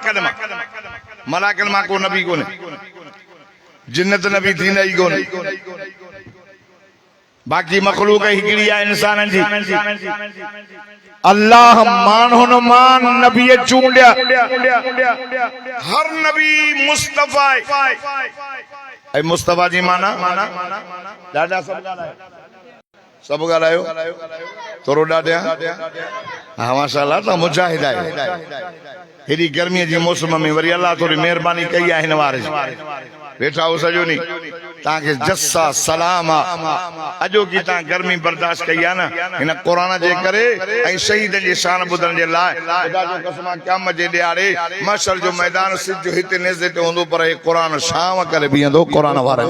कलमा मला कलमा को नबी को ने जिन्नत नबी थी नहीं को ने बाकी मखलूक हिकिड़ी आहे इंसान जी अल्लाह मान हुन मान नबी चूंडिया हर नबी मुस्तफा ऐ मुस्तफा जी माना दादा सब गालायो थोरो डाडिया हां माशाअल्लाह तो मुजाहिद है हेडी गर्मी जी मौसम में वरी अल्लाह थोड़ी मेहरबानी कई है हिन वारे बैठा हो सजो नी ताके जस्सा सलाम अजो की ता गर्मी बर्दाश्त कई है ना इन कुरान जे करे ऐ शहीद जे शान बुधन जे लाए खुदा जो कसम क़यामत जे दिहाड़े महशर जो मैदान सिज जो हिते नेज़े ते होंदो पर कुरान शाम करे बीहंदो कुरान वारे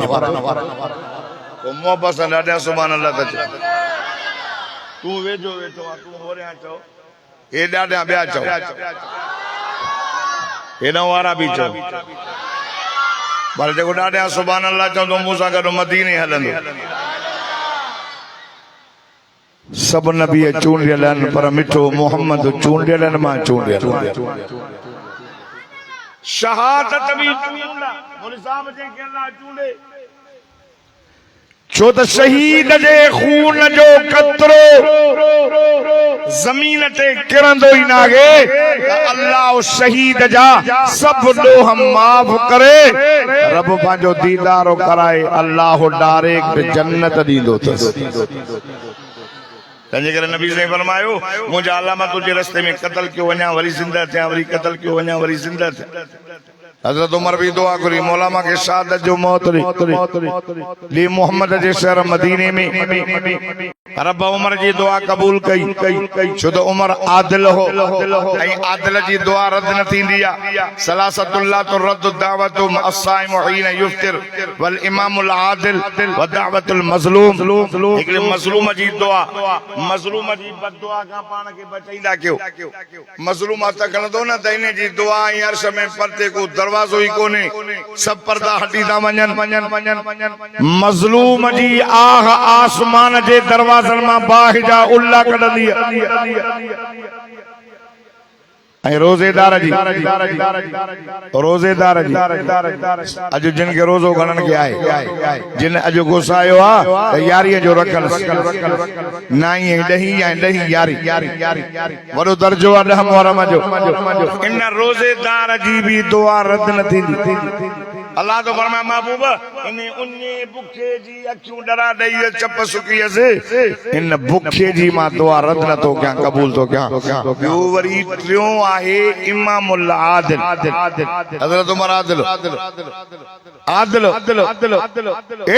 तो मोहब्बत से डाडिया सुभान अल्लाह तच तू वेजो वेठो तू होरिया चो ए डाडिया ब्या चो ए न वारा भी चो पर जेको डाडिया सुभान अल्लाह चो तो मूसा गडो मदीने हलंदो सब नबी चूंडियलन पर मिठो मोहम्मद चूंडियलन मां चूंडियल शहादत भी चूंडा मोली साहब जे के अल्लाह चूंडे छो त शहीद जे खून जो कतरो जमीन ते किरंदो ही नागे अल्लाह शहीद जा सब ॾोह माफ़ करे रब पंहिंजो दीदारो कराए अल्लाह डायरेक्ट जन्नत ॾींदो अथसि तंहिंजे करे नबी साईं फरमायो मुंहिंजा अलामा तुंहिंजे रस्ते में क़त्ल कयो वञा वरी ज़िंदा थिया वरी क़त्ल कयो वञा वरी ज़िंदा थिया हजरत उमर भी दुआ करी मौलामा के शहादत जो मौत ली मोहम्मद जे शहर मदीने में रब उमर जी दुआ कबूल कई छो तो उमर आदिल हो ऐं आदिल जी दुआ रद न थींदी आहे सलासतुल्लाह तो रद दावतु अस्साइम हिन युफ्तिर वल इमामुल आदिल व दावतुल मज़लूम हिकड़े मज़लूम जी दुआ मज़लूम जी बददुआ का पाण के बचाईंदा कयो मज़लूम त खणंदो न त इन जी दुआ ऐं अर्श में परते को दरवाजो ही कोने सब पर्दा हटी था वञन मज़लूम जी आह आसमान जे दरवाजन मां बाहिजा उल्ला कढंदी ऐं रोज़ेदार जी अॼु जिन खे रोज़ो खणण खे आहे जिन अॼु गुसायो आहे त यारीअ जो रखल नाई ऐं ॾही ऐं ॾही यारी वॾो दर्जो आहे 10 मुहर्रम जो इन रोज़ेदार जी बि दुआ रद न थींदी अल्लाह तो फरमाए महबूब इन उन्ने भुखे जी अखियूं डरा ॾेई चप सुकीअसि इन भुखे जी मां दुआ रद न थो कयां क़बूल थो कयां ॿियो वरी टियों आहे इमामुल आदिल हज़रत उमर आदिल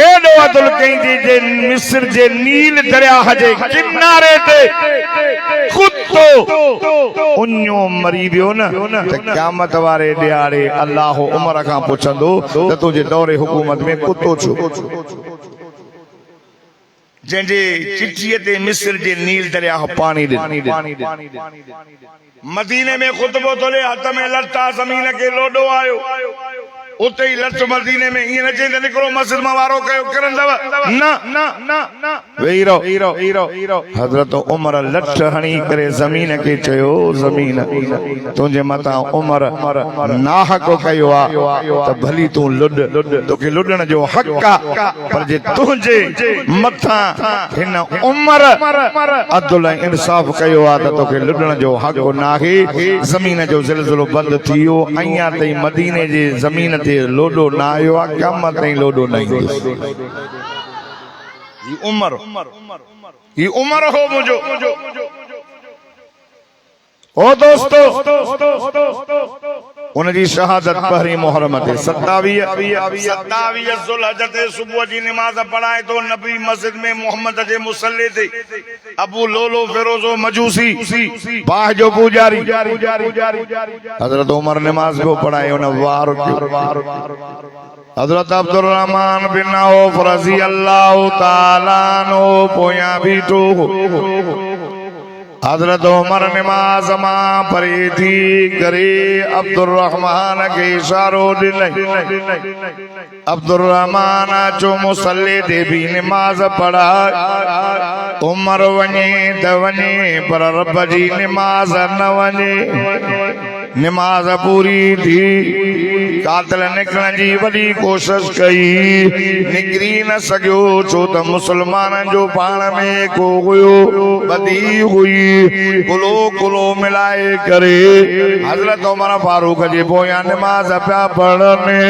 एॾो अदल कई जे मिस्र जे नील दरिया जे किनारे ते कुत्तो उन्यो मरी वियो न त क़यामत वारे ॾियारे अल्लाह उमर खां पुछंदो त तुंहिंजे दौरे हुकूमत में कुत्तो छो जंहिंजे चिठीअ ते मिस्र जे नील दरिया पानी मदीने में खुतबो तोले हथ में लटा ज़मीन के लोडो आयो उते ही लट मदीने में ईअं न चई त निकिरो मस्जिद मां वारो कयो किरंदव न वेही रहो हज़रत उमर लट हणी करे ज़मीन खे चयो ज़मीन तुंहिंजे मथां उमर नाहक कयो आहे त भली तूं लुॾ तोखे लुॾण जो हक़ आहे पर जे तुंहिंजे मथां हिन उमर अदल ऐं इंसाफ़ कयो आहे त तोखे लुॾण जो हक़ नाहे ज़मीन जो ज़िलज़िलो बंदि थी वियो अञा ताईं मदीने जे ज़मीन ते लोडो ना आयो आहे क़यामत ताईं लोडो न ईंदो ही उमर हो मुंहिंजो ओ दोस्तो उनजी शहादत पहिरीं मुहर्रम ते 27 ज़ुल्हज ते सुबुह जी नमाज़ पढ़ाए तो नबी मस्जिद में मोहम्मद जे मुसल्ले ते अबू लोलो फिरोजो मजूसी बाह जो पुजारी हजरत उमर नमाज को पढ़ाए उन वार हजरत अब्दुल रहमान बिन औफ रज़ी अल्लाह ताला अन्हु पोयां बीठो हजरत उमर नमाज मां परे थी करे अब्दुल रहमान के इशारो ॾिनई अब्दुल रहमान जो मुसल्ले ते भी नमाज पढ़ा उमर वञे त वञे पर रब जी नमाज न वञे नमाज पूरी थी कातिल निकरण जी वॾी कोशिश कई निकिरी न सघियो छो त मुसलमान जो पाण में को हुयो बदी हुई कुलो कुलो मिलाए करे हज़रत उमर फारूक जे पोयां नमाज पिया पढ़नि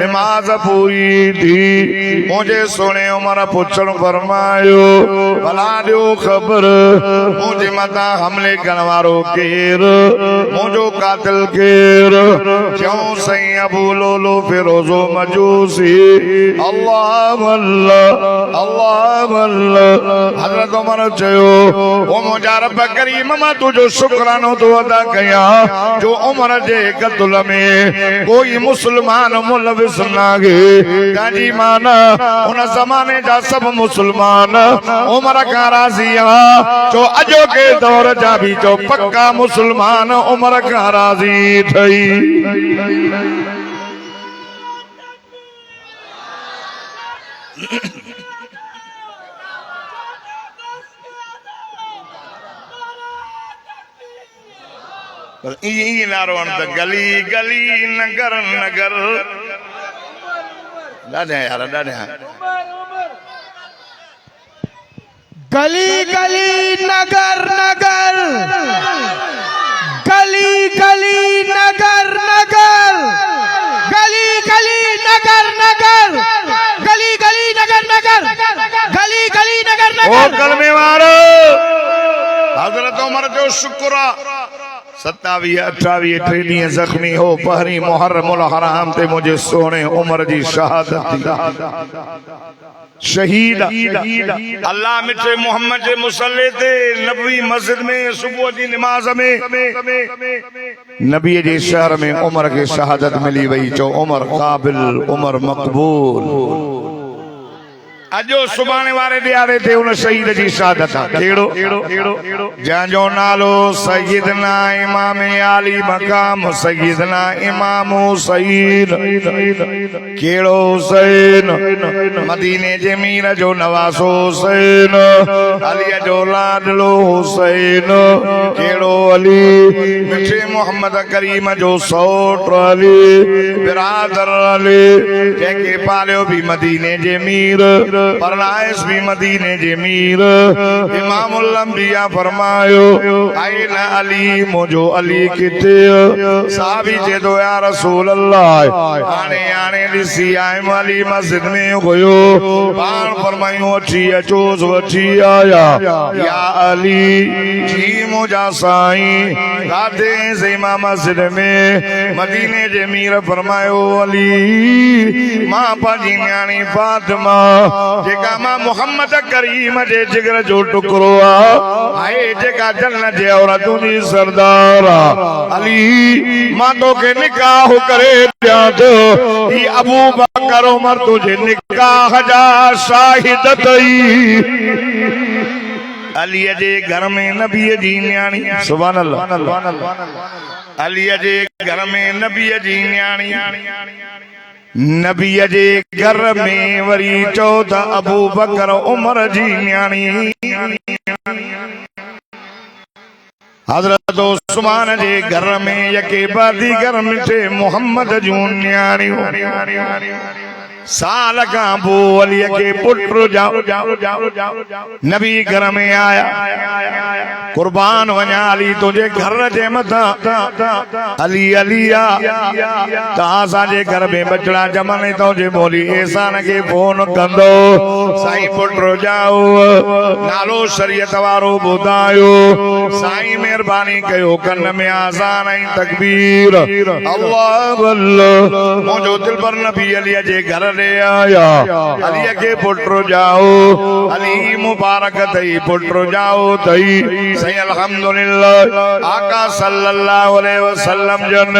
नमाज पूरी थी मुंहिंजे सोने उमर पुछण फरमायो भला ॾियो ख़बर मुंहिंजे मथां हमले करण वारो केरु मुंहिंजो कातिल केरु चऊं साईं अबू लोलो फिरोज़ो मजूसी अल्लाह अल्लाह अल्लाह अल्लाह हज़रत उमर चयो ओ मुंहिंजा रब करीम मां तुंहिंजो शुक्रानो थो अदा कयां जो उमर जे क़त्ल में कोई मुसलमान मुलविस नाहे तंहिंजी माना उन ज़माने जा सभु मुसलमान उमर खां राज़ी आ जो अॼोके दौर जा भी जो पक्का मुसलमान उमर खां राज़ी थई नारो गली गली नगर नगर ॾाढा यार ॾाढा गली गली नगर नगर गली गली नगर नगर गली गली नगर नगर गली गली नगर नगर गली गली नगर ओ नगर कलमे वारो हज़रत उमर जो शुक्र 27 28 3 ॾींहं ज़ख्मी हो पहिरीं मुहर्रमुल हराम ते मुंहिंजे सोने उमर जी शहादत शहीद अल्लाह मिठे मोहम्मद जे मुसल्ले ते नबवी मस्जिद में सुबह जी नमाज में नबी जे शहर में उमर के शहादत मिली वई चो उमर काबिल उमर मक़बूल अजो सुभाणे वारे ॾियारे ते उन शहीद जी शहादत केड़ो जंहिंजो नालो सय्यदना इमाम आली मकाम सय्यदना इमाम हुसैन केड़ो हुसैन मदीने जे मीर जो नवासो हुसैन अली जो लाडलो हुसैन केड़ो अली मिठे मोहम्मद करीम जो सौट अली बिरादर अली जंहिंखे पालियो भी मदीने जे मीर परनाइस भी मदीने जे मीर इमामुल अंबिया फरमायो आइन अली मुझो अली किथे साहबी जे दो या रसूल अल्लाह आने आने ॾिसी आयम अली मस्जिद में हुयो पाण फरमायो अची अचोस वठी आया या अली जी मुझा साईं काथे से मां मस्जिद में मदीने जे मीर फरमायो अली मां पंहिंजी न्याणी फातिमा जेका मां मोहम्मद करीम जे जिगर जो टुकड़ो आहे जेका जन्नत जे औरतुन जी सरदार अली मां तोखे निकाह करे ॾियां थो ही अबू बकर उमर तुझे निकाह जा शाहिद अथई अली जे घर में नबी जी न्याणी सुभान अल्लाह अली जे घर में नबी जी न्याणी नबी जे घर में वरी चौथा अबू बकर उमर जी न्याणी हज़रत उस्मान जे घर में यके बादी घर में थे मोहम्मद जूं न्याणियूं साल का पोइ अलीअ खे पुट नबी घर में आया कुर्बान वञा अली तुंहिंजे घर जे मथां अली अलिया त असांजे घर में बचड़ा जमनि तुंहिंजे मोली एहसान खे फोन कंदो साईं पुट जाओ नालो शरीयत वारो ॿुधायो साईं महिरबानी कयो कन में आज़ान ऐं तकबीर अल्लाह अल्लाह मुंहिंजो दिल पर नबी अलीअ जे घर आया अली के पुत्र जाओ अली मुबारक तई पुत्र जाओ तई सही अल्हम्दुलिल्लाह आका सल्लल्लाहु अलैहि वसल्लम जन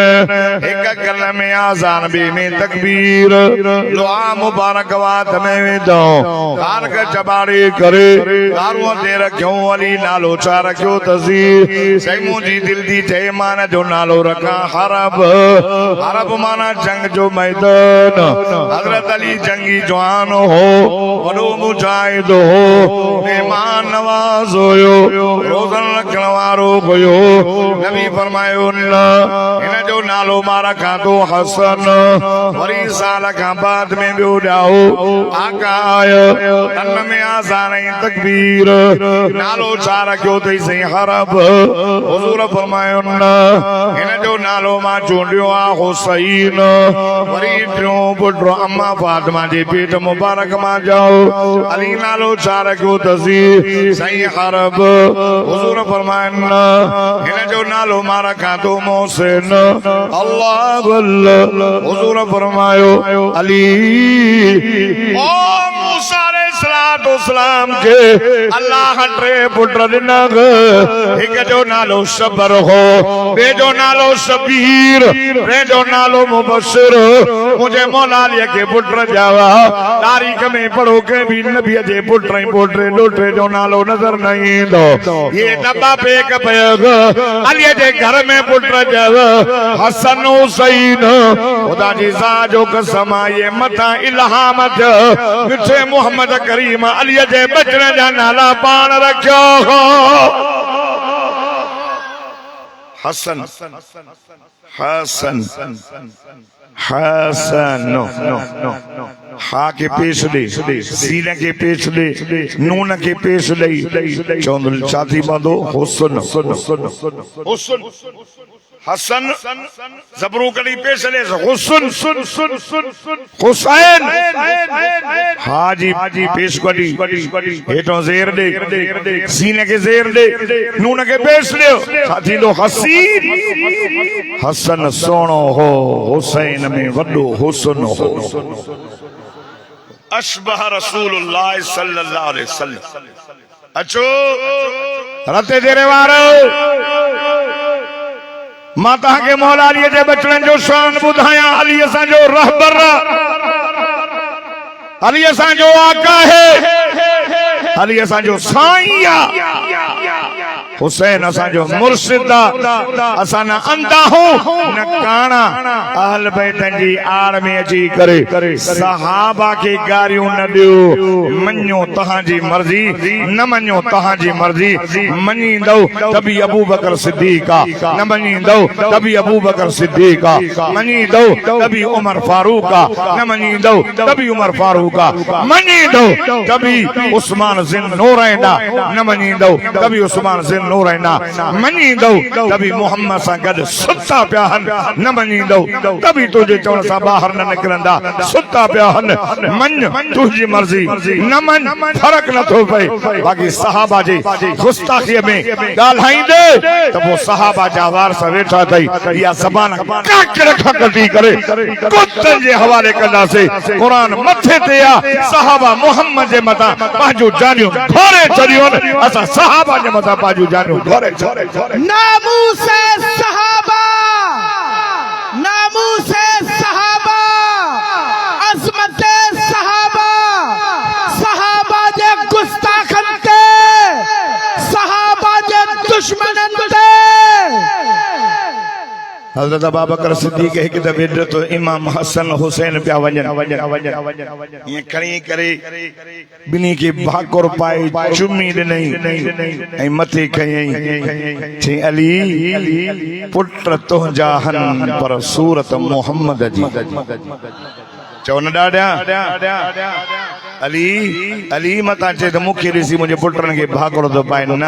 एक कलमे आजान बे में तकबीर दुआ मुबारक वात में दो कार का चबाड़ी करे कारुओ दे रखो अली नालो चा रखो तसी सही मुजी दिल दी थे मान जो नालो रखा हरब हरब माना जंग जो मैदान हजरत हज़रत अली जंगी जवान हो वॾो मुजाहिद हो मेहमान नवाज हुयो रोज़न रखण वारो हुयो नबी फरमायो न हिन जो नालो मां रखां थो हसन वरी साल खां बाद में ॿियो ॾियाओ आका आयो तन में आज़ान ऐं तकबीर नालो छा रखियो अथई साईं हरब हुज़ूर फरमायो न हिन जो नालो मां चूंडियो आहे हुसैन वरी टियों पुटु अम्मा फातिमा जे पेट मुबारक मां जाओ अली नालो छा रखियो अथसि साईं हरब हुज़ूर फरमाइनि न हिन जो नालो मां रखां थो मोहसिन अल्लाह हुज़ूर फरमायो अली ओ मूसा अलैहिस्सलाम के अल्लाह टे पुट ॾिना हिक जो नालो सबर हो ॿिए जो नालो शबीर टे जो नालो मुबशिर मुंहिंजे मौला अलीअ खे पुट ॼावा तारीख़ में पढ़ो के भी नबीअ जे पुट ऐं पोटे ॾोटे जो नालो नज़र न ईंदो ये दॿा पेक पयग अलीअ जे घर में पुट ॼव हसन हुसैन ख़ुदा जी ज़ात जो कसम ये मथां इल्हाम थियो मिठे मोहम्मद करीम अलीअ जे बचण जा नाला पाण रखियो हो हसन हसन हसन नो हा के पेश दे सीन के पेश दे नून के पेश दई चौंदल छाती बांधो हुसन हुसन हसन जबरू कड़ी पेश ले हुसन हुसैन हाजी पेश कड़ी हेठों ज़ेर दे सीने के ज़ेर दे नून के पेश ले साथी दो हसीन हसन सोनो हो हुसैन में वड्डो हुसन हो अशबह रसूलुल्लाह सल्लल्लाहु अलैहि वसल्लम अचो रते तेरे वारो मां तव्हांखे मौला अलीअ जे बचड़नि जो शान ॿुधायां अली असांजो रहबर अली असांजो आका है अली असांजो साईं आहे हुसैन असांजो मुर्शिद असां न अंधा हूं न काणा अहल बैतनि जी आड़ में अची करे सहाबा खे गारियूं न ॾियो मञो तव्हांजी मर्ज़ी न मञो तव्हांजी मर्ज़ी मञींदव त बि अबू बकर सिद्दीक़ आहे न मञींदव त बि अबू बकर सिद्दीक़ आहे मञींदव त बि उमर फारूक आहे न मञींदव त बि उमर फारूक आहे मञींदव त बि उस्मान ज़िन नूरैन आहे न मञींदव त बि उस्मान ज़िन नूरैन मञींदव त बि मोहम्मद सां गॾु सुता पिया आहिनि न मञींदव त बि तुंहिंजे चवण सां ॿाहिरि न निकिरंदा सुता पिया आहिनि मञ तुंहिंजी मर्ज़ी न मञ फ़र्क़ु नथो पए बाक़ी सहाबा जी गुस्ताखीअ में ॻाल्हाईंदे त पोइ सहाबा जा वारस वेठा अथई इहा ज़बान काकड़ खां कढी करे कुतनि जे हवाले कंदासीं क़ुर मथे ते आहे सहाबा मोहम्मद जे मथां पंहिंजूं जानियूं घोरे छॾियूं असां सहाबा जे मथां पंहिंजूं जानियूं घोरे नामूसे सहाबा नामूसे सहाबा अज़मते सहाबा सहाबा जे गुस्ताखन ते सहाबा जे दुश्मनन ते हज़रत अबू बकर सिद्दीक़ हिक दफ़े ॾिठो इमाम हसन हुसैन पिया वञनि ईअं खणी करे ॿिन्ही खे भाकुर पाए चुमी ॾिनई ऐं मथे खयईं चई अली पुट तुंहिंजा हन पर सूरत मोहम्मद जी चओ न ॾाढा अली मतां चए त मूंखे ॾिसी मुंहिंजे पुटनि खे भाकुर थो पाए न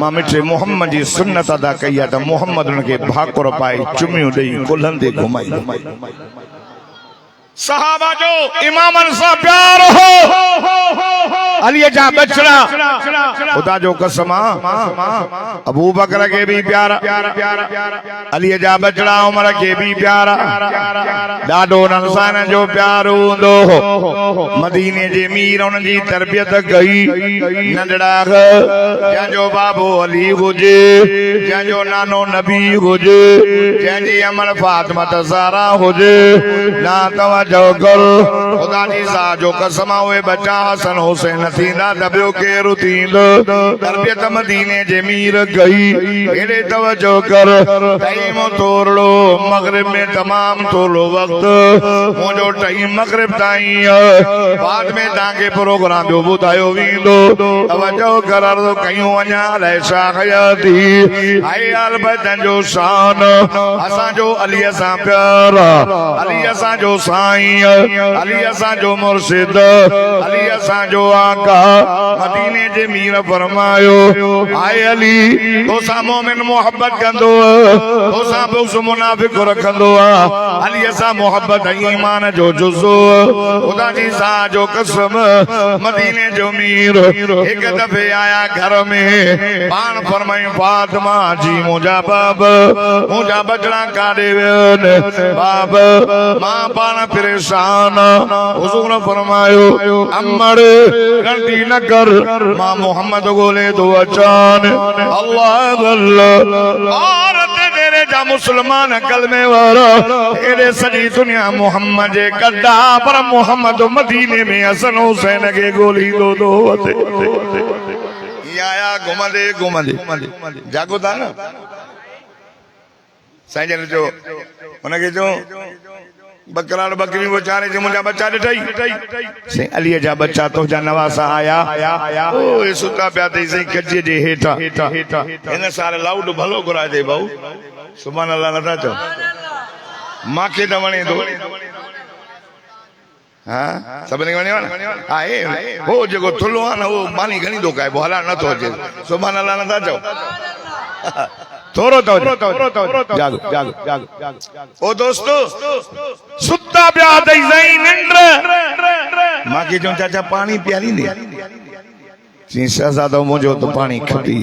मां मिठे मोहम्मद जी सुन्नत अदा कई आहे त मोहम्मद उन खे भाकुर पाए चुमियूं ॾेई कुल्हनि ते घुमाई सहाबा जो इमामनि सां प्यार हो अलीअ जा बचड़ा ख़ुदा जो कसम अबू बकर खे बि प्यारा अलीअ जा बचड़ा उमर खे बि प्यारा ॾाढो इंसान जो प्यार हूंदो हो मदीने जे मीर उन्हनि जी तरबियत कई नंढड़ा जंहिंजो बाबो अली हुजे जंहिंजो नानो नबी हुजे जंहिंजी अमर फातिमा ज़हरा हुजे ना तवजो तवज्जो कर खुदा जी ज़ात जो कसम उहे बच्चा हसन हुसैन थींदा त ॿियो केरु थींदो तरबियत मदीने जे मीर गई हेॾे तवज्जो कर टाइम थोरो मगरिब में तमाम थोरो वक्त मुंहिंजो टाइम मगरिब ताईं बाद में तव्हांखे प्रोग्राम ॿियो ॿुधायो वेंदो तवज्जो कर अर्ज़ कयूं अञा अलाए छा हयाती हाय अलबतन जो शान असांजो अली सां प्यार अली असांजो साईं अली असांजो मुर्शिद अली असांजो आका मदीने जे मीर फरमायो हाय अली तोसां मोमिन मोहब्बत कंदो तोसां बुग़्ज़ मुनाफ़िक़ रखंदो अली सां मोहब्बत ईमान जो जुज़ो खुदा जी ज़ात जो कसम मदीने जो मीर एक दफ़े आया घर में पान फरमाई फातिमा जी मुंहिंजा बचड़ा काॾे वियनि बाब मां पाण परेशान हुज़ूर फरमायो अमड़ गलती न कर मां मोहम्मद ॻोल्हे थो अचान अल्लाह औरत तेरे जा मुसलमान कलमे वारा एॾे सॼी दुनिया मोहम्मद जे कढा पर मोहम्मद मदीने में हसन हुसैन खे ॻोल्हींदो थो वञे आया घुमंदे जागो था न साईं जन जो हुनखे चयो बकरा बकरी वो चारे जे मुंहिंजा बच्चा ॾिठई साईं अलीअ जा बच्चा तुंहिंजा नवासा आया ओए सुता पिया अथई साईं कजीअ जे हेठां हिन साल लाउड भलो घुराइजे भाऊ सुभान अल्लाह नथा चओ मूंखे त वणे थो हाँ सभिनी वणियो न आहे हो जेको थुल्हो आहे न उहो मानी घणी थो खाए पोइ हलाइण नथो अचे सुभान अल्लाह नथा चओ थोरो जागो ओ दोस्तो सुता पिया अथई साईं निंड मूंखे चऊं चाचा पाणी पीआरींदे चई शहज़ादो मुंहिंजो त पाणी खपी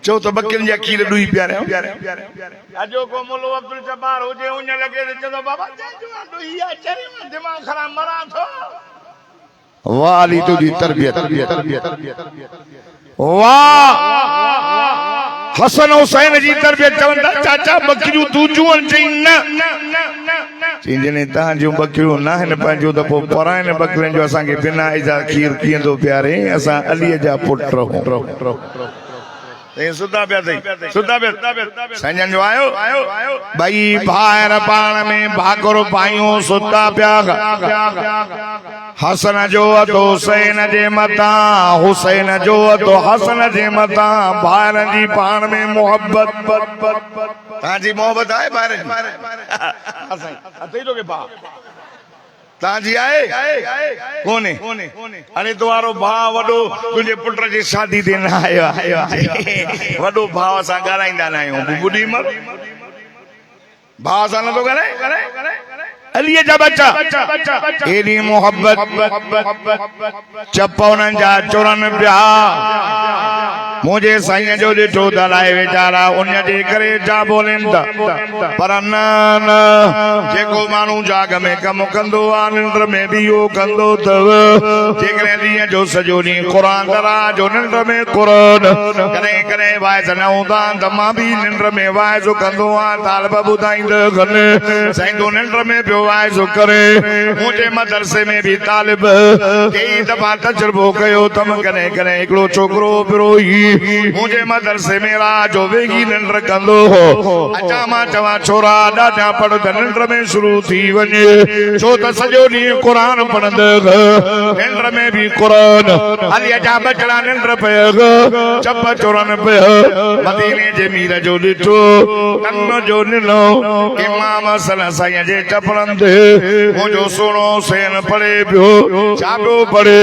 चओ त बकरियुनि जा खीर ॾुई पियारियां अॼो को मुल्लो अब्दुल जब्बार हुजे उन लॻे त चवंदो बाबा ॾुई आहे चरी दिमाग़ ख़राब मरां थो वाह अली तुंहिंजी तरबियत वाह हसन हुसैन जी तरबियत चवंदा चाचा बकरियूं तूं चई न चई जॾहिं तव्हां जूं बकरियूं न आहिनि पंहिंजूं त पोइ पराइनि बकरियुनि जो असांखे बिना इजा खीर कीअं थो पियारे असां अलीअ जा पुट रहूं सुता पिया साईं जो आयो भई भाइर पाण में भाकुर पायूं सुता पिया हसन जो हथो हुसैन जे मथां हुसैन जो हथो हसन जे मथां भाइरनि जी पाण में मोहब्बत तव्हांजी मोहब्बत आहे ॿाहिरि तव्हांजी आहे कोन्हे हाणे तुम्हारो भाउ वॾो तुंहिंजे पुट जी शादी ते न आयो वॾो भाउ असां ॻाल्हाईंदा न आहियूं ॿुधी मर भाउ सां नथो ॻाल्हाए अलीअ जा बच्चा एॾी मोहब्बत चप उन्हनि जा चुरनि पिया मुंहिंजे साईं जो ॾिठो त अलाए वीचारा उन जे करे जा बोलनि था पर न जेको माण्हू जाग में कमु कंदो आहे निंड में बि इहो कंदो अथव जेकॾहिं ॾींहं जो सॼो ॾींहुं क़ुर जो निंड में क़ुर कॾहिं कॾहिं वाइस न हूंदा त मां बि निंड में वाइस कंदो आहियां तालिब ॿुधाईंदो साईं तूं निंड में पियो वाइस करे मुंहिंजे मदरसे में बि तालिब कई दफ़ा तजुर्बो कयो त कॾहिं कॾहिं हिकिड़ो छोकिरो पियो मुझे मदरसे में राह जो वेगी निंड कंदो हो अचा मां चवां छोरा ॾाढा पढ़ त निंड में शुरू थी वञे छो त सॼो ॾींहुं क़ुर पढ़ंदे निंड में बि क़ुर अलीअ जा बचड़ा निंड पिया चप चुरनि पिया मदीने जे मीर जो ॾिठो कन जो ॾिनो इमाम हसन साईं जे चपड़नि ते मुंहिंजो सुहिणो हुसैन पढ़े पियो छा पियो पढ़े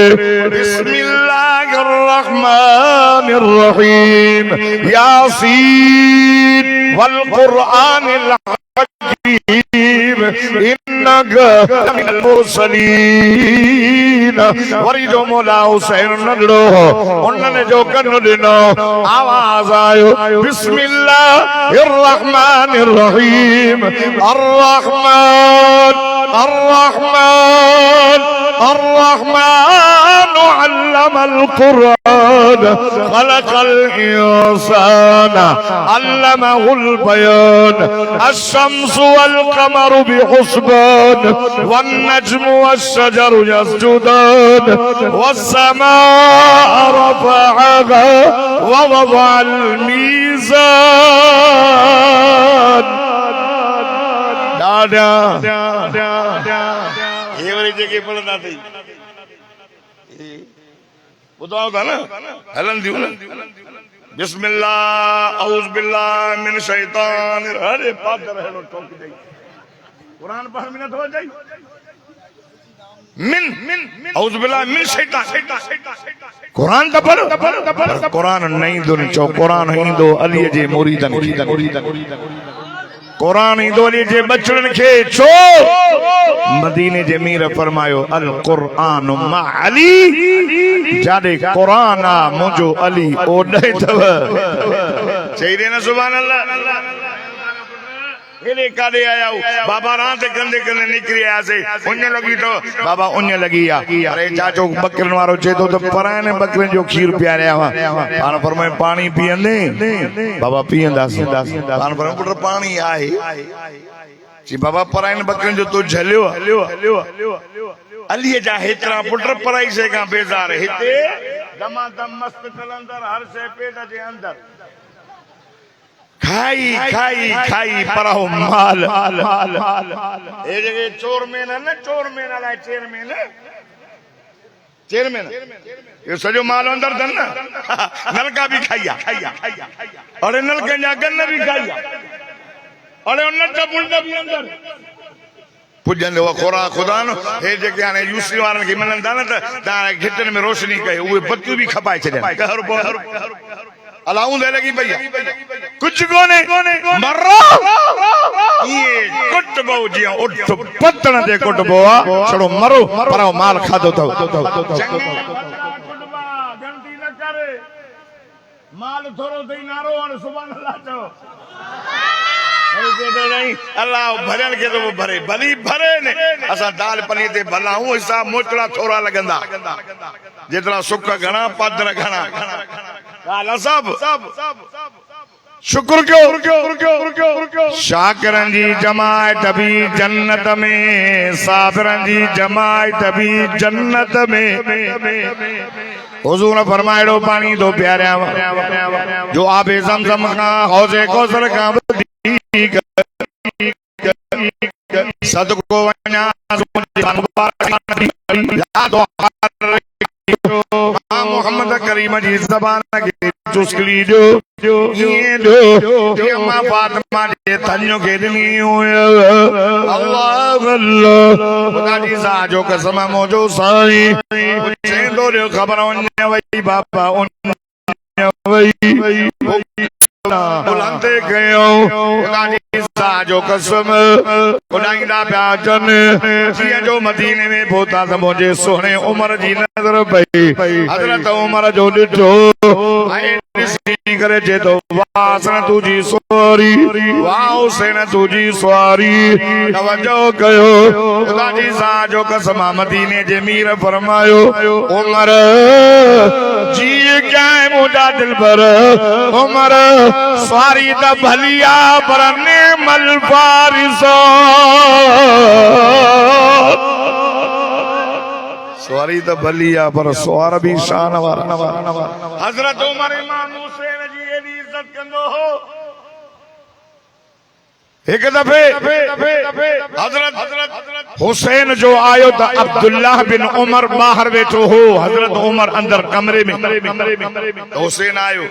बिस्मिल्लाहिर रहमानिर रहीम यासीन वल कुरआनिल हकीम इन्नका मिनल मुरसलीन वरी जो मौला हुसैन नंढड़ो उन्हनि जो कन ॾिनो आवाज़ आयो बिस्मिल्लाहिर रहमानिर रहीम अर्रहमान अर्रहमान अर्रहमान अल्लमल कुरान खलकल इंसान अल्लमहुल बयान अश-शम्सु वल कमरु बिहुस्बान वन नज्मु वश-शजरु यस्जुदान वस-समाअ रफ़अहा व वज़अल मीज़ान। दादा ये वाली जगह पढ़ना थी बताओ था ना हलन दी बिस्मिल्लाह औज़ बिल्लाह मिन शैतान अरे पाद रहनो टोक जाई कुरान पढ़ मिनट हो जाई मिन औज़ बिल्लाह मिन शैतान कुरान तो पढ़ो कुरान नहीं दो चो कुरान ही दो अली जे मुरीदन कुरान ही दो अली जे बचड़न के छो मदीने जे मीर फरमायो अल कुरान मा अली जादे कुरान आ मुजो अली ओडे तव चई दे ना सुभान अल्लाह हेले कादे आया बाबा रात गंदे गंदे निकरी आया से उन्ने लगी तो बाबा उन्ने लगी आ अरे चाचो बकरन वारो चे तो पराने बकरन जो खीर पियारिया हुआ पान फरमाए पानी पियंदे बाबा पियंदा पान फरमाए पुत्र पानी आए जी बाबा पराने बकरन जो तू झलियो अली जा हेतरा पुत्र पराई से का बेजार हिते दमादम मस्त कलंदर हर से पेट जे अंदर खाई खाई खाई पराओ माल ए जगह चोर में ना चोर में ना लाए चेयरमैन ये सजो माल अंदर धन ना नलका भी खाइया अरे नलके जा गन्न भी खाइया अरे उन्नत पुलटा भी अंदर पुजन वो खोरा खुदा नो हे जगह आने यूसी वारन की मनन दाना ता घिटन में रोशनी कहे उए बत्ती भी खपाए छे अलाऊ दे लगी भैया कुछ कोने मरो ये कुट बहु जिया उठ पत्तन दे कुट बोआ छड़ो मरो पर माल खादो तो गलती न करे माल थोरो दई नारो और सुभान अल्लाह चो नहीं अल्लाह भरन के तो वो भरे भली भरे ने असा दाल पनी ते भलाऊं हिसाब मोचड़ा थोड़ा लगंदा जितना सुख घना पादर घना काला सब शुक्र क्यों शाकिरन जी जमायत भी जन्नत में साबिरन जी जमायत भी जन्नत में हुजूर ने फरमायो पानी दो प्यारा जो आबे ज़मज़म का हौज़े कौसर का सदको वना मोहम्मद करीम जी जबान के चुस्कली जो ये दो अम्मा फातिमा जे तन्यो के दिनी अल्लाह अल्लाह खुदा जी साजो कसम मोजो साई चेंदो रे खबर ओने वई बाबा ओने वई बुलंदे गयो खुदा जी साजो कसम खुदाईंदा प्याजन जिया जो मदीने में पहुंचा त मुझे सोने उमर जी नजर पई हजरत उमर जो ॾिठो आए ॾिसी करे जे तो वासन तुजी सवारी वाह हुसैन तुजी सवारी तवज्जो कयो खुदा जी साजो कसम मदीने जे मीर फरमायो उमर जी क्या है मुझा दिल पर उमर सवारी द भलिया पर नेमल फारिसो सवारी तो भलिया पर सवार भी शान वारा हजरत उमर इमाम हुसैन जी एडी इज्जत कंदो हो एक दफे हजरत हुसैन जो आयो त अब्दुल्लाह बिन उमर बाहर बैठो हो हजरत उमर अंदर कमरे में हुसैन आयो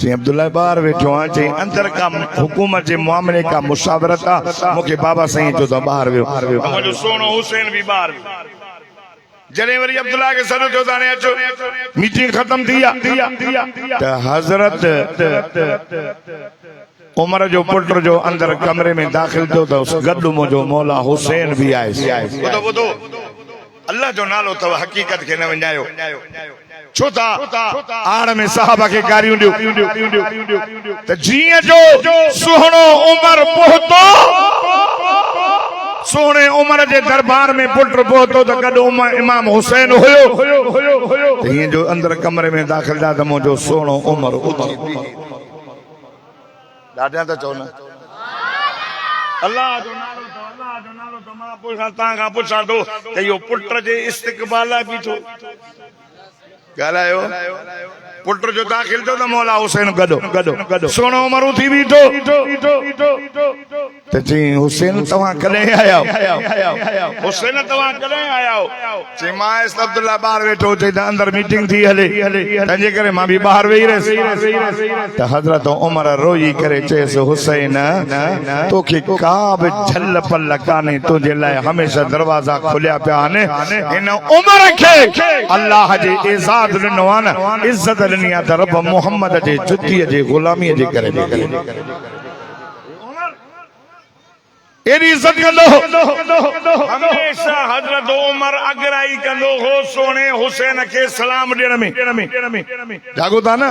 जी अब्दुल्लाह बाहर बैठो आ जी अंदर का हुकूमत जे मामले का मुशावरत मुके बाबा सही जो तो बाहर वियो मुझे सोनो हुसैन भी बाहर जने वरी अब्दुल्लाह के सदर जो दाने अचो मीटिंग खत्म थिया त हजरत उमर जो पुत्र जो अंदर कमरे में दाखिल थियो तो उस गड्डू जो मौला हुसैन भी आए बुधो अल्लाह जो नालो तो हकीकत के न वञायो छो था आड़ में साहबा के गारियूं ॾियो त जीअं जो सुहिणो उमर पहुतो सोने उमर जे दरबार में पुट पहुतो तो गॾु इमाम हुसैन हुयो ये जो अंदर कमरे में दाखिल था तो मुंहिंजो सोनो उमर उथी ॾाढा त चओ न अल्लाह जो नालो तो मां पुछां तव्हां खां पुछां थो त इहो पुट जे इस्तक़बाल लाइ बीठो ॻाल्हायो पुट जो दाखिल थियो त मौला हुसैन गॾो सोनो उमर उथी बीठो त चई हुसैन तव्हां कॾहिं आया हुसैन तव्हां कॾहिं आया चई मां अब्दुल्ला ॿाहिरि वेठो चई त अंदर मीटिंग थी हले तंहिंजे करे मां बि ॿाहिरि वेही रहियसि त हज़रत उमर रोई करे चयसि हुसैन तोखे का बि झल पल कान्हे तुंहिंजे लाइ हमेशह दरवाज़ा खुलिया पिया आहिनि हिन उमर खे अल्लाह जे इज़ाद ॾिनो आहे न इज़त ॾिनी आहे त रब मोहम्मद जे जुतीअ जे ग़ुलामीअ जे करे एडी इज्जत कंदो हमेशा हजरत उमर अगराई कंदो हो सोने हुसैन के सलाम ॾियण में जागो था न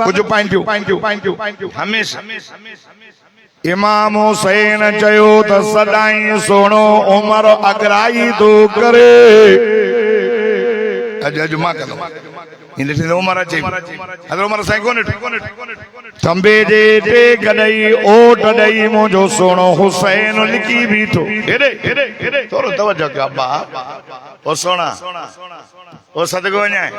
कुछ पाइंटियूं हमेशा इमाम हुसैन चयो त सदाई सोनो उमर अगराई तो करे अज मां कंदो इन उमर अचे हजरत उमर साईं कोन थंबे जे टे गॾई ओट ॾई मुंहिंजो सोनो हुसैन लिकी बीठो हेॾे थोरो तवजो कयो अब्बा ओ सोना ओ सदगो वञाए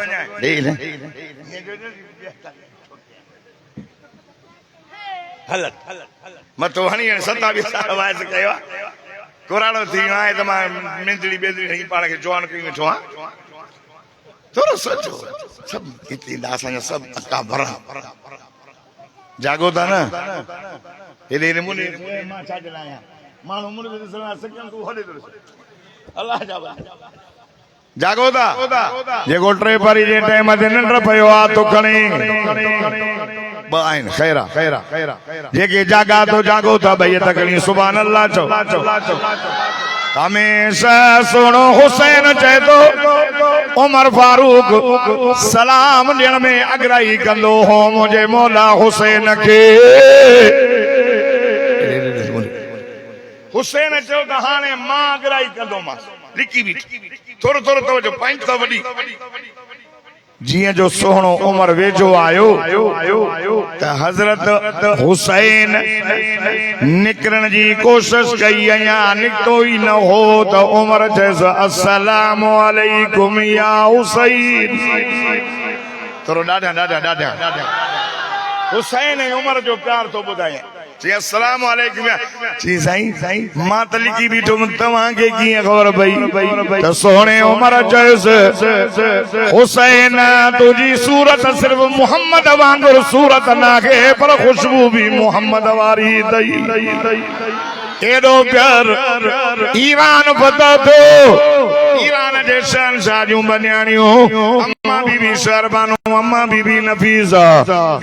हल मथो हणी 27 साल वाइस कयो कुराड़ो थी वियो आहे त मां मेंदड़ी बेदड़ी पाण खे जवान कई वेठो आहियां थोरो सोचो सब इतनी दासां सब अका भरा जागो था न हेॾे नमूने मां छा ॼाणायां माण्हू मुंड में ॾिसण सकियम तूं हले थो अल्लाह जा जागो था जेको टे परी जे टाइम ते निंड पियो आहे तो खणी ॿ आहिनि ख़ैरा जेके जागा तो जागो था भई त खणी सुभान अल्लाह चओ हमेशा सुनो हुसैन चए तो उमर फारूक सलाम ॾियण में अगराई कंदो हो मुंहिंजे मौला हुसैन खे हुसैन चयो त हाणे मां अगराई कंदोमांसि लिकी बि थोरो तवजो पाइंट त वॾी जियां जो सोहणो उमर वेझो आयो त हज़रत हुसैन निकिरण जी कोशिश कई अञा निकितो ई न हो त उमर चयसि अस्सलाम अलैकुम या हुसैन थोरो ॾाढा हुसैन ऐं उमर जो प्यार थो ॿुधायां चई अस्सलाम वालेकुम चई साईं मां त लिखी बीठो तव्हांखे कीअं ख़बर पई त सोहणे उमर चयुसि हुसैन तुंहिंजी सूरत सिर्फ़ मुहम्मद वांगुरु सूरत नाहे पर खुशबू भी मुहम्मद वारी अथई एॾो प्यार ईरान पतो थियो ईरान जे शहंशाह जूं बनियाणियूं अम्मा बीबी शहरबानो अम्मा बीबी नफीसा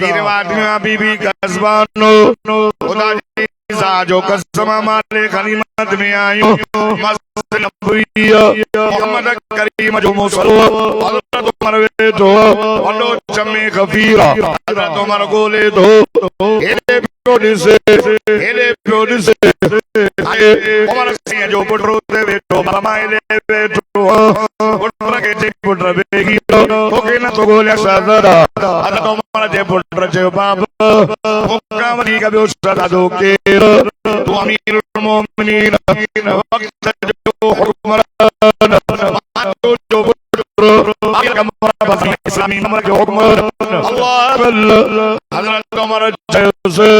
वीरवादिया बीबी कसबानो खुदा जी जो कसम माले गनीमत में आयो मस्जिद नबवी मोहम्मद करीम जो मुसलो हजरत उमर वेठो वॾो चमे गफीरा हजरत उमर गोले दो हेॾे पियो ॾिसे उमर सिंह जो पुटु ते वेठो मामाइले वेठो पुट खे चई पुट वेही तोखे नथो ॻोल्हियां शहज़ादा हजरत उमर जे पुट चयो बाप मूंखां वधीक ॿियो शहज़ादो केरु तू अमीरुल मोमिनीन वक्त जो हुक्मरान जो पुत्र इस्लामी उमर जो हुक्मरान अल्लाह हजरत उमर चयोसि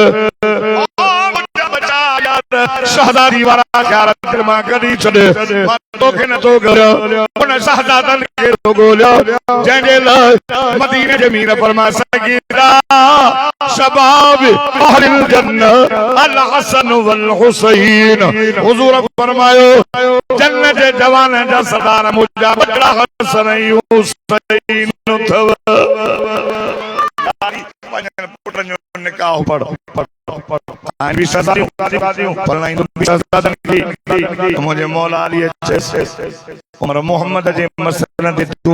शहजादी वारा ख्याल दिल मां कढी छॾ मां तोखे नथो ॻोल्हियां उन शहजादनि खे थो ॻोल्हियां जंहिंजे लाइ मदीने जे मीर फरमाए सगीरा शबाब अहलिल जन्नत अल हसन वल हुसैन हुजूर फरमायो जन्नत जे जवान जा सरदार मुंहिंजा बड़ा हसन ऐं हुसैन अथव पुटनि जो निकाह पढ़ो मुझे मौला अली उमर मोहम्मद जे मसलन ते तू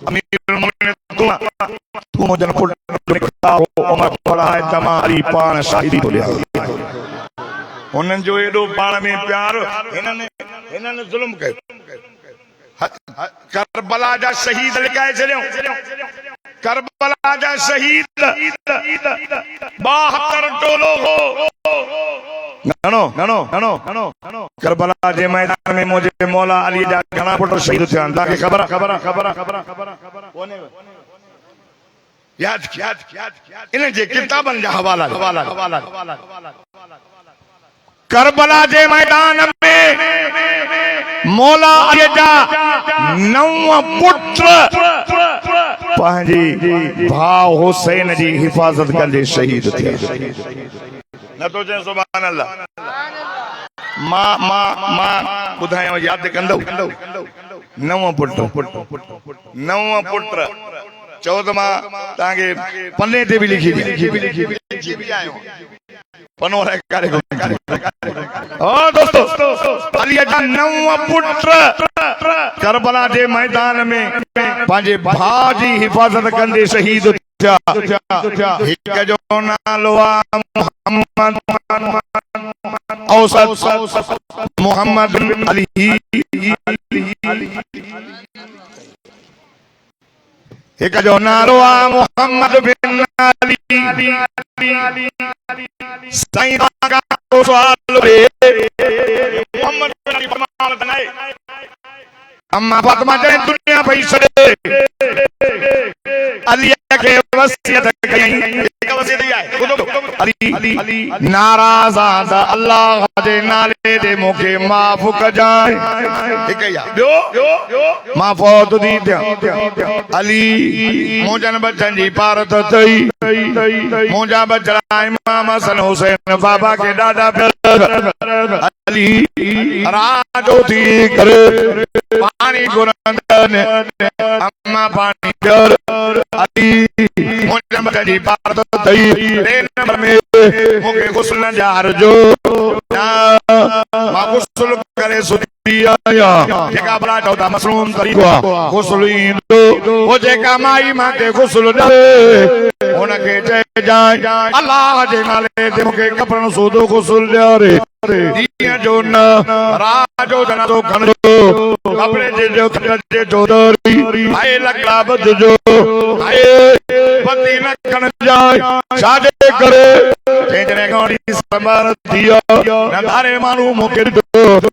अमीरुल मोमिनीन तू मुझे पुट निकाह उमर पढ़ाए तुम्हारी पान शाहिदी बोलिया उन्हनि जो एॾो पाण में प्यार हिननि ज़ुल्म कयो करबला जा शहीद लिकाए छॾियऊं करबला जा शहीद 72 टोलो हो घणो करबला जे मैदान में मुंहिंजे मौला अली जा घणा पुट शहीद थिया तव्हांखे ख़बर याद इन जे किताबनि जा हवाला करबला जे मैदान में मौला अली जा 9 पुट पंहिंजी भाउ हुसैन जी हिफ़ाज़त कंदे शहीद थिया न तो चए सुभान अल्लाह मां ॿुधायो यादि कंदो 9 पुट चओ त मां तव्हांखे पने ते बि लिखी आयो पनो दोस्तों अली जा 9 पुट करबला जे मैदान में पंहिंजे भाउ जी हिफ़ाज़त कंदे शहीद थिया हिक जो नालो मोहम्मद औसत मोहम्मद अली हिक जो नालो मोहम्मद बिन अली साईं का सवाल रे मोहम्मद बिन अली फरमान बनाए अम्मा फातिमा जन दुनिया भई छड़े अली के वसियत कई एक वसियत है अली नाराज आदा अल्लाह जे नाले दे मोके माफ कजाए ठीक है बियो मां फौत दी अली मोजन बचन जी पारत थई मोजा बचड़ा इमाम हसन हुसैन बाबा के दादा अली राजो थी करे पानी गुरंदन अम्मा पानी प्यार अली मोजन बचन जी पारत थई रे नंबर में मोके गुस्ल जार जो मां गुस्ल करे सुदिया जेका बड़ा चौथा मसलूम तरीको गुस्ल इंदो वो जेका माई मां के गुस्ल दे उनके चए जाए अल्लाह जे नाले ते मोके कपड़न सूदो गुस्ल ॾियारे दिया जो न राजो जना तो खणो कपड़े जे जो दरी आए लकड़ा बद जो आए पति न खण जाए साजे करे तेरे गोड़ी संभार दिया न धारे मानू मोके दो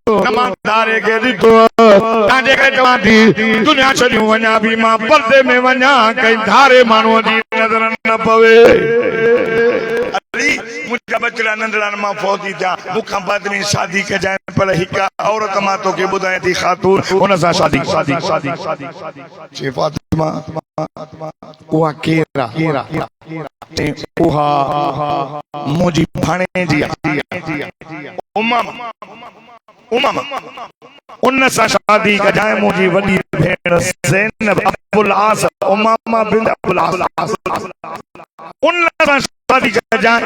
न मां धारे के दितो ताजे के जवानी दुनिया छॾियूं वञा भी मां पर्दे में वञा कई धारे मानू जी नजर न पवे अली मुझे बचड़ा नंदड़ा मां फौजी था मुखा बाद में शादी के जाए पर हिक औरत मां तो के बुधाए थी खातून उन सा शादी जे फातिमा उहा केरा उहा मुजी भाणे जी उम्मा उन सा शादी का जाए मुजी वडी भेण ज़ैनब अब्दुल आस उम्मा बिन अब्दुल आस उन सा शादी का जाए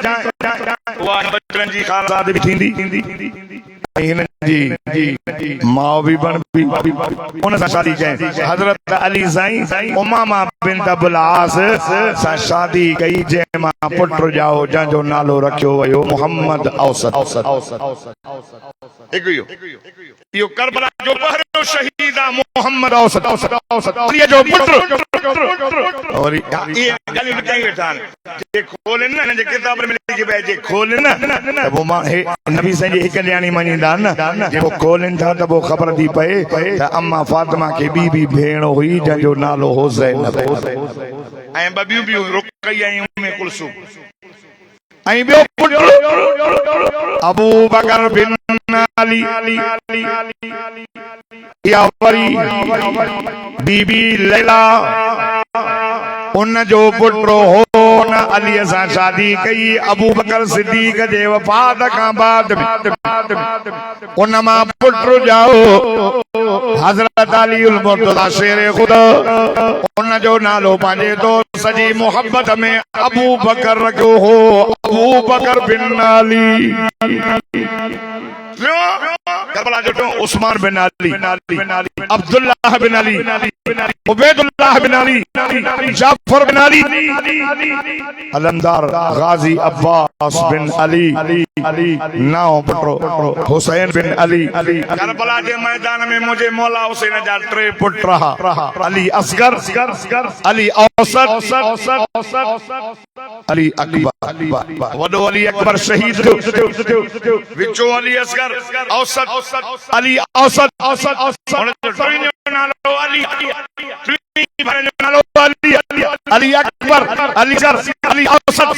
उहा बचन जी खानदाद भी थींदी जी मां भी बन भी उन सा शादी कई हजरत अली साईं उम्मा बिन अब्दुल आस सा शादी कई जे मां पुट जाओ जंहिंजो नालो रखियो वियो मोहम्मद औसत यो करबला जो पहिरियों शहीद आहे मोहम्मद औसत अली जो पुत्र और ये गालियूं कई वेठा जे खोले न जे किताब में लिखी पए जे खोले न वो मां नबी साईं जी हिक ॼाणी मञींदा न जे वो खोलन था त वो खबर थी पए त अम्मा फातिमा के बी भेण हुई जंहिंजो नालो हुसैन ऐं ॿियूं रुक़ैया में कुलसूम ऐं ॿियो पुट अबू बकर बिन अली या वरी बीबी लैला उन जो पुटो हो न अली सा शादी कई अबू बकर सिद्दीक जे वफात का बाद उन मां पुटो जाओ हजरत अली उल मुर्तजा शेर खुदा उन जो नालो पांजे दोस्त जी मोहब्बत में अबू बकर रखो हो अबू बकर बिन अली करबला जो उस्मान बिन अली, अब्दुल्लाह बिन अली, उबैदुल्लाह बिन अली, जाफर बिन अली, अलमदार गाजी अब्बास बिन अली, नाओ पटरो हुसैन बिन अली। करबला के मैदान में मुझे मौला हुसैन जा 3 पुट रहा, अली असगर, अली औसत, अली अकबर। वडो अली अकबर शहीद विचो अली असगर औसत, अली औसत, नालो अली, अली अकबर, अली असगर, अली औसत,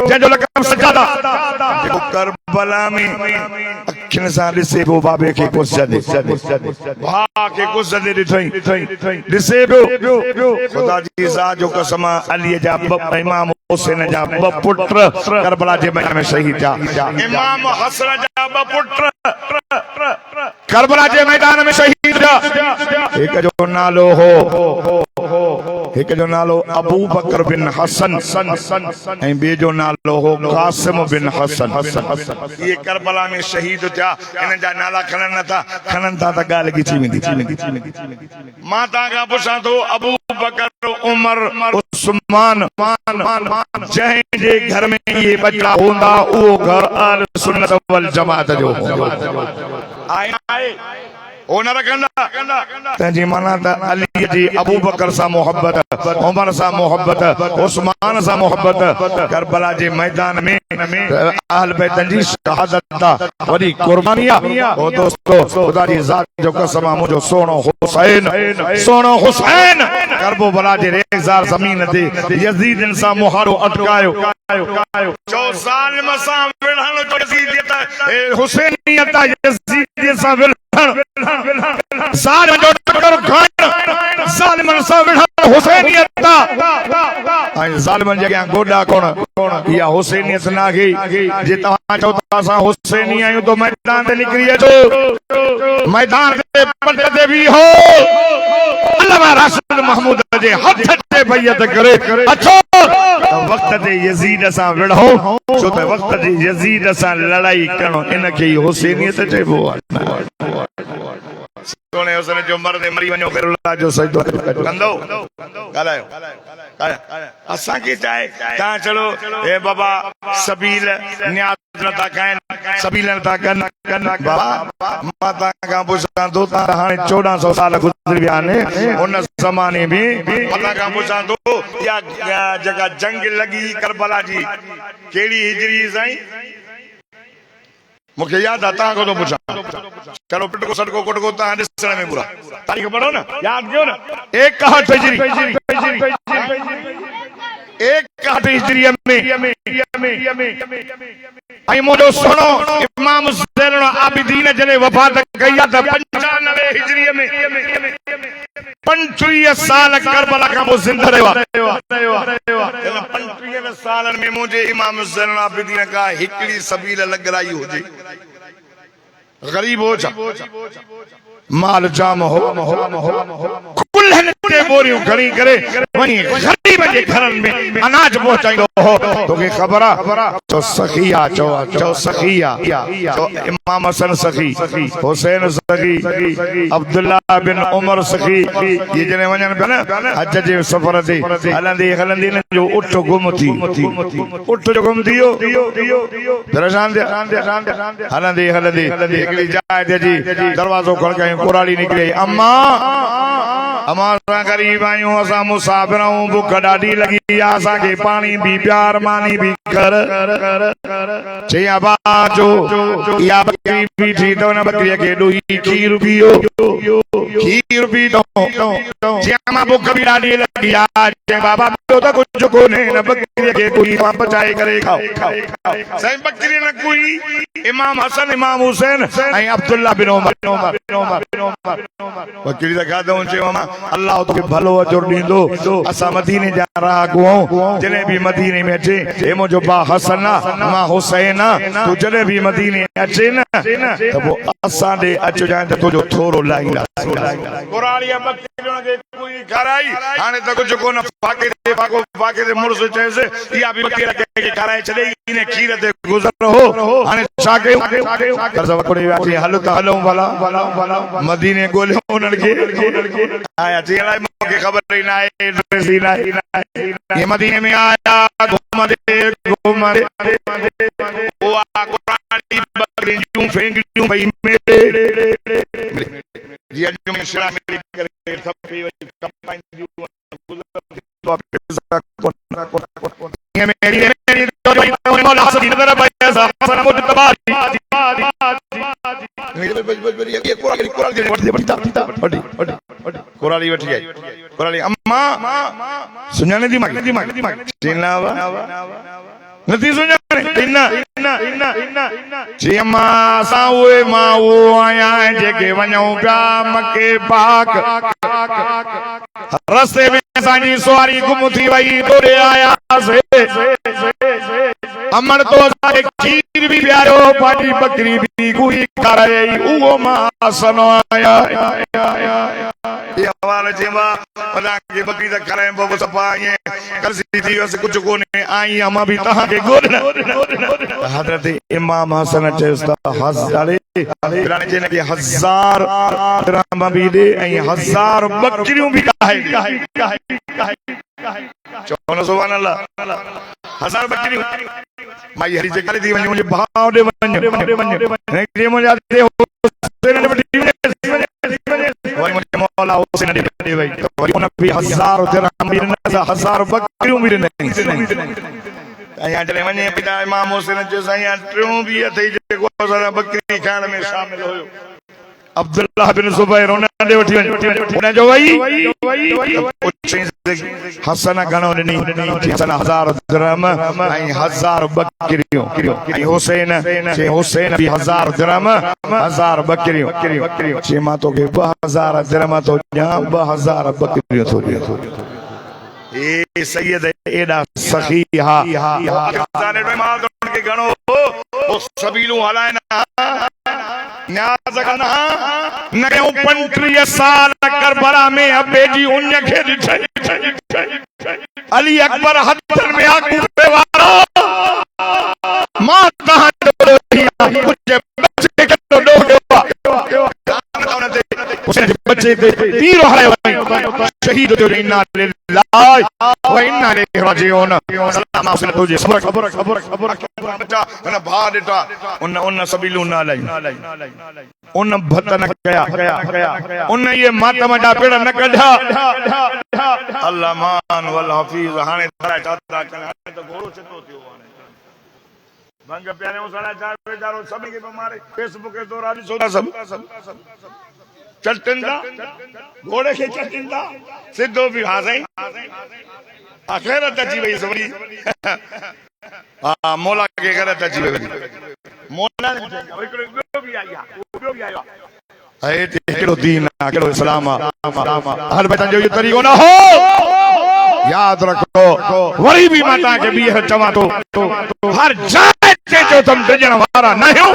जंहिंजो लक़ब सजादा। करबला में अखियुनि सां ॾिसे पियो बाबे खे कुझु जॾे, भाउ खे कुझु जॾे ॾिठई, ॾिसे पियो ख़ुदा जी ज़ात जो कसम अलीअ जा इमाम हुसैन जा 2 पुट करबला जे मैदान में शहीद थिया। इमाम हसन जा 2 पुट करबला जे मैदान में शहीद थिया। हिक जो नालो हो, हिक जो नालो अबू बकर बिन हसन ऐं ॿिए जो नालो हो कासिम बिन हसन। ये करबला में शहीद थिया। इन जा नाला खणनि नथा, खणनि था त ॻाल्हि ॻिची वेंदी। मां तव्हां खां पुछां थो, अबू बकर, उमर, उस्मान, जंहिंजे घर में ये बच्चा हूंदा उहो घर अहल सुन्नत वल जमात जो आहे। ओ न रखंदा तंहिंजी माना त अली जी अबू बकर सां मोहब्बत, उमर सां मोहब्बत, उस्मान सां मोहब्बत, करबला जे मैदान में अहल बैतन जी शहादत दा वॾी कुर्बानी आहे। ओ दोस्तो ख़ुदा जी ज़ात जो कसम मुंहिंजो सोनो हुसैन करबला जे रेज़ार ज़मीन ते यज़ीदन सां मुहारो अटकायो। जो ज़ालिम सां विढ़ण जो यज़ीदियत हुसैनियत यज़ीदियत सां विढ़ण, ज़ालिम जो टक्कर खाइण, ज़ालिमन सां विढ़ण हुसैनियत ऐं ज़ालिमन जे अॻियां गोॾा कोन। इहा हुसैनियत नाहे। जे तव्हां चओ था असां हुसैनी आहियूं त मैदान ते निकिरी अचो, मैदान ते पंड ते बि हो अल्लामा राशिद महमूद जे हथ ते बैयत करे अचो। वक्त ते यज़ीद सां विढ़ो, छो त वक्त ते यज़ीद सां लड़ाई करणो इनखे ई हुसैनियत चइबो आहे। सोने हुसैन जो मर्द मरी वञो फिर अल्लाह जो सजदो कंदो ॻाल्हायो। असां खे चाहे तव्हां चलो हे बाबा सबील न्याज़ नथा कनि, सबील नथा कनि। बाबा मां तव्हां खां पुछां थो, तव्हां हाणे 1400 साल गुज़री विया आहिनि, उन ज़माने में तव्हां खां पुछां थो इहा जेका जंग लॻी करबला जी कहिड़ी हिजरी साईं? मुझे याद आता है तो पूछा। चलो पिटको सटको कोटको तहां ॾिसण में बुरा तारीख पढ़ो ना, याद कयो ना। 61 हिजरी, 61 हिजरी में ऐं मुंहिंजो सुनो इमाम ज़ैनुल आबिदीन जॾहिं वफ़ात कई आहे त 95 हिजरी में 25 साल करबला खां पोइ ज़िंदा रहियो आहे। 25 सालनि में मुंहिंजे इमाम ज़ैनुल आबिदीन खां हिकिड़ी सबील लॻराई हुजे। गरीब हो छा, माल जाम हो, कुल्हनि ते बोरियूं खणी करे वञी गरीब जे घरनि में अनाज पहुचाईंदो हो। तोखे ख़बर आहे चो सखिया, चो सखिया, चो इमाम हसन सखी, हुसैन सखी, अब्दुल्लाह बिन उमर सखी। ये जने वञनि पिया न हज जे सफ़र ते हलंदे हलंदे जो उठ गुम थी, उठ जो गुम थियो परेशान थिया। हलंदे हलंदे हिकिड़ी जाइ ते जी दरवाज़ो खड़कायूं, कुराड़ी निकिरी। अम्मा असां गरीब आहियूं, असां मुसाफ़िर आहियूं, बुख ॾाढी लॻी आहे, असांखे पाणी बि प्यार मानी बि कर। चई अबा जो इहा बकरी बीठी त हुन बकरीअ खे ॾुही खीर पीओ, खीर पी दो। मां बुख बि ॾाढी लॻी आहे, चई बाबा ॿियो त कुझु कोन्हे, हिन बकरीअ खे ॾुही मां पचाए करे खाओ। साईं बकरी न कुई इमाम हसन, इमाम हुसैन ऐं अब्दुल्लाह बिन उमर। बकरी त खाधऊं। चयो अल्लाह तोखे भलो अजर ॾींदो। असां मदीने जा राहगू आहियूं, जॾहिं बि मदीने में अचे हे मुंहिंजो भाउ हसन आहे, मां हुसैन आहे, तूं जॾहिं बि मदीने अचे न त पोइ असां ॾे अचजांइ त तुंहिंजो थोरो लाहींदासीं। कुराड़िया बकरियों के कोई कराई हाने तक कुछ को न फाके दे मुर्स चैसे या भी बकरी के कराई चलेगी ने खीर दे गुजर हो हाने साके कर सब कोड़ी आती हलो त हलो वाला मदीने गोले उनन के आया चेला के खबर ही ना है ड्रेस ही ना ये मदीने में आया घूम दे वो कुराड़ी बकरी यूं फेंक यूं भाई मेरे ये जो मिश्रा मेरी करे सब पे कंपाइन दी ये मेरी जो मौला हसन नजर पैसा हसन मुतबारी ये कुराड़ी बैठी है कुराड़ी अम्मा सुनाने दी मग चिल्लावा नती सुनाने इन्ना जी अम्मा सावे माओ आया जेके वणो पिया मके पाक रस्ते में असांजी सवारी गुम थी वई तोड़े आया से अमर तो असांखे खीर भी प्यारो पानी बकरी भी गुई कराई उहो मां सनो आया ये हवाले जेमा पता के बकरी दा कराए बाबू सपा ये करसी थी वैसे कुछ कोने आई अम्मा भी तहां के गोद हजरत इमाम हसन चेस्ता हजारे रानी जी ने के 1000 दिरहम भी दे ऐं 1000 बकरियों भी काहे चवनो सुभान अल्लाह 1000 बकरियों माई हरी जगह दी वने मुझे भाव दे वने जे मुझे आते हो सेने वही मुझे मौला हुसैन दे भाई तो उन भी 1000 दिरहम भी न 1000 बकरियों भी नहीं आया जने वने पिता इमाम हुसैन जो साईं ट्रू भी अथई जेको सारा बकरी खाण में शामिल होयो अब्दुल्लाह बिन जुबैर उन्हें वठी उन्हें जो वही हसन गणो नी हसन 1000 दिरहम ऐं 1000 बकरियों ऐं हुसैन भी 1000 दिरहम 1000 बकरियों जे मां तो के 2000 दिरहम तो ॾियां 2000 बकरियों तो ॾियां ए सैयद एडा सखी हा जाने में मां के गणो ओ सबीलू हलाए ना न्याज करना न के 35 साल करबला में अबे जी उन के ॾिठई अली अकबर हथन में आकू पे वारो मां कहां डोरिया कुछ बच्चे के तो डो उसे बच्चे के तीर हराए शहीद जो इन्ना लिल्लाह व इन्ना इलैहि राजिऊन सलाम उसे तुझे खबर बच्चा ना भा देता उन सबीलू ना लाई उन भतन कया उन ये मातम जा पेड़ न कढा अल्लाह मान वल हफीज हाने तारा चाता हाने तो घोड़ो चतो थियो हाने भंग प्यारे सारा चार बेचारो सभी के मारे फेसबुक के तो राजी सोदा सब चटंदा घोड़े के चटंदा सिद्धो भी हासई आखिरत अची वई सवरी हां मौला के गलत अची वई मौला हिकड़ो भी आया है केड़ो दीन आ केड़ो इस्लाम आ हर बचन जो ये तरीको ना हो याद रखो वरी भी माता के बीह चवा तो हर जाए जो तुम दजण वारा न हो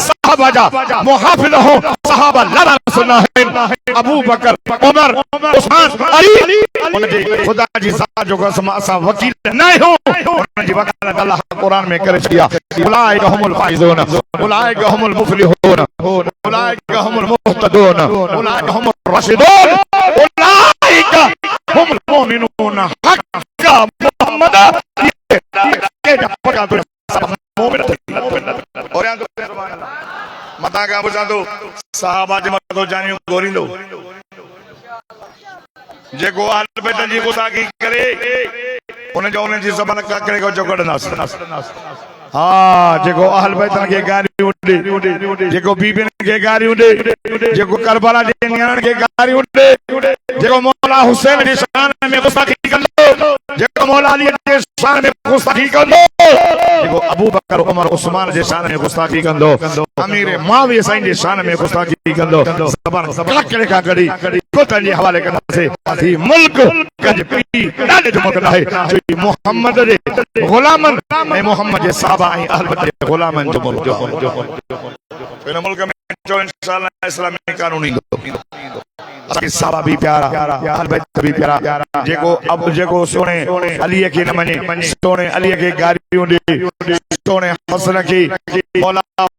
सहाबा जा मुहाफिज हो सहाबा लड़ा सुना है अबू बकर उमर उस्मान अली उनके खुदा जी सा जो असा वकील न हो उन जी वकालत अल्लाह कुरान में करे दिया उलाइका हुमुल फाइजून उलाइका हुमुल मुफलिहून उलाइका हुमुल मुहतदून उलाइका हुमुर राशिदून उलाइका हुमुल मुमिनून हक्का मोहम्मद ये पका तो सब मोमिन और यहां तो सुभान अल्लाह मता का बुझा तो सहाबा जे मतो जानियो गोरिंदो जेको आल बेटन जी गुस्ताखी करे उन जो उन जी ज़बान का करे को चोकड़नास हां जेको अहल बैतन के गारी उडे जेको बीबीन के गारी उडे जेको करबला जे नियाण के गारी उडे जेको मौला हुसैन जी शान में गुस्ताखी कंदो जेको मौला अली जे शान में गुस्ताखी कंदो जेको अबू बकर उमर उस्मान जे शान में गुस्ताखी कंदो अमीर मुआविया साईं जे शान में गुस्ताखी कंदो ज़बान काकड़े का गड़ी कोतन जे हवाले कंदा से ही मुल्क गज पी ॾाढे जो मुल्क आहे जो मोहम्मद जे गुलामन ऐं मोहम्मद जे साहबा ऐं अहल बैत जे गुलामन जो मुल्क इन मुल्क में जो इंशाअल्लाह इस्लामी कानून ईंदो असांखे साहबा भी प्यारा अहल बैत भी प्यारा जेको सोने अली के न मने सोने अली के गारियूं दे सोने हसन की मौला